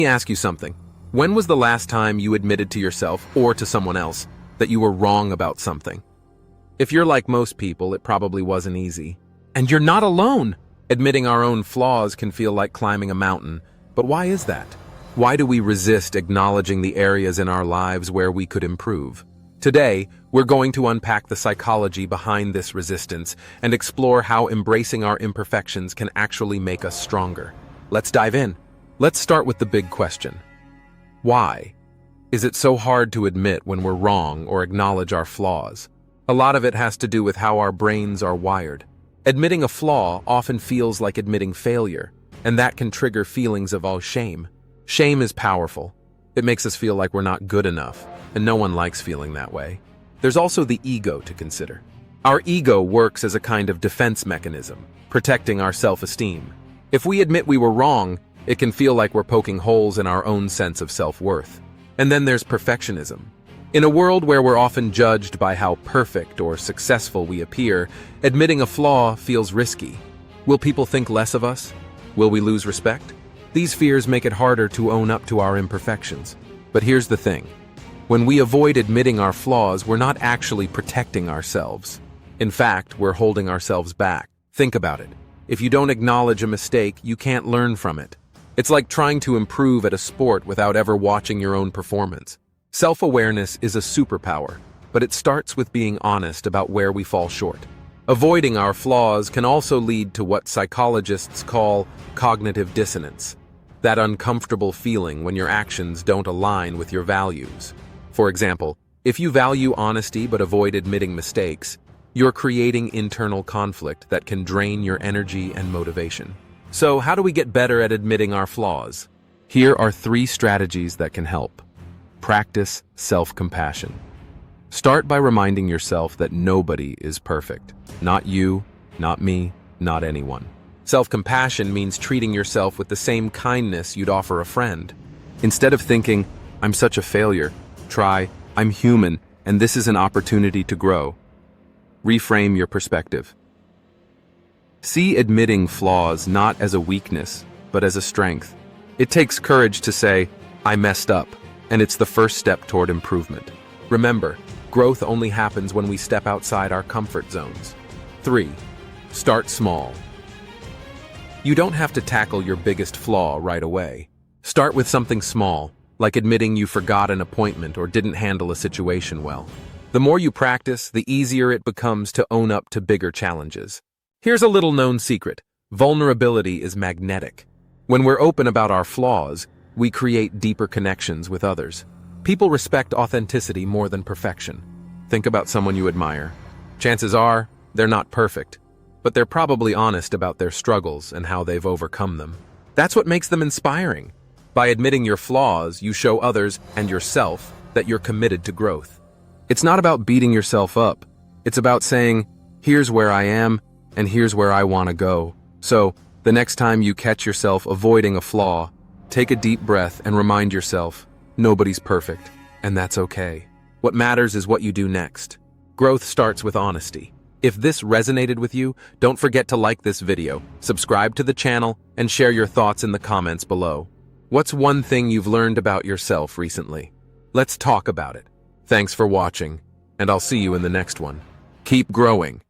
Me ask you something. When was the last time you admitted to yourself or to someone else that you were wrong about something? If you're like most people, it probably wasn't easy. And you're not alone. Admitting our own flaws can feel like climbing a mountain. But why is that? Why do we resist acknowledging the areas in our lives where we could improve? Today, we're going to unpack the psychology behind this resistance and explore how embracing our imperfections can actually make us stronger. Let's dive in. Let's start with the big question. Why? Is it so hard to admit when we're wrong or acknowledge our flaws? A lot of it has to do with how our brains are wired. Admitting a flaw often feels like admitting failure, and that can trigger feelings of shame. Shame is powerful. It makes us feel like we're not good enough, and no one likes feeling that way. There's also the ego to consider. Our ego works as a kind of defense mechanism, protecting our self-esteem. If we admit we were wrong, it can feel like we're poking holes in our own sense of self-worth. And then there's perfectionism. In a world where we're often judged by how perfect or successful we appear, admitting a flaw feels risky. Will people think less of us? Will we lose respect? These fears make it harder to own up to our imperfections. But here's the thing. When we avoid admitting our flaws, we're not actually protecting ourselves. In fact, we're holding ourselves back. Think about it. If you don't acknowledge a mistake, you can't learn from it. It's like trying to improve at a sport without ever watching your own performance. Self-awareness is a superpower, but it starts with being honest about where we fall short. Avoiding our flaws can also lead to what psychologists call cognitive dissonance, that uncomfortable feeling when your actions don't align with your values. For example, if you value honesty but avoid admitting mistakes, you're creating internal conflict that can drain your energy and motivation. So, how do we get better at admitting our flaws? Here are 3 strategies that can help. Practice self-compassion. Start by reminding yourself that nobody is perfect. Not you, not me, not anyone. Self-compassion means treating yourself with the same kindness you'd offer a friend. Instead of thinking, I'm such a failure, try, I'm human, and this is an opportunity to grow. Reframe your perspective. See admitting flaws not as a weakness, but as a strength. It takes courage to say, I messed up, and it's the first step toward improvement. Remember, growth only happens when we step outside our comfort zones. 3. Start small. You don't have to tackle your biggest flaw right away. Start with something small, like admitting you forgot an appointment or didn't handle a situation well. The more you practice, the easier it becomes to own up to bigger challenges. Here's a little-known secret. Vulnerability is magnetic. When we're open about our flaws, we create deeper connections with others. People respect authenticity more than perfection. Think about someone you admire. Chances are, they're not perfect, but they're probably honest about their struggles and how they've overcome them. That's what makes them inspiring. By admitting your flaws, you show others and yourself that you're committed to growth. It's not about beating yourself up. It's about saying, here's where I am, and here's where I want to go. So, the next time you catch yourself avoiding a flaw, take a deep breath and remind yourself, nobody's perfect, and that's okay. What matters is what you do next. Growth starts with honesty. If this resonated with you, don't forget to like this video, subscribe to the channel, and share your thoughts in the comments below. What's one thing you've learned about yourself recently? Let's talk about it. Thanks for watching, and I'll see you in the next one. Keep growing.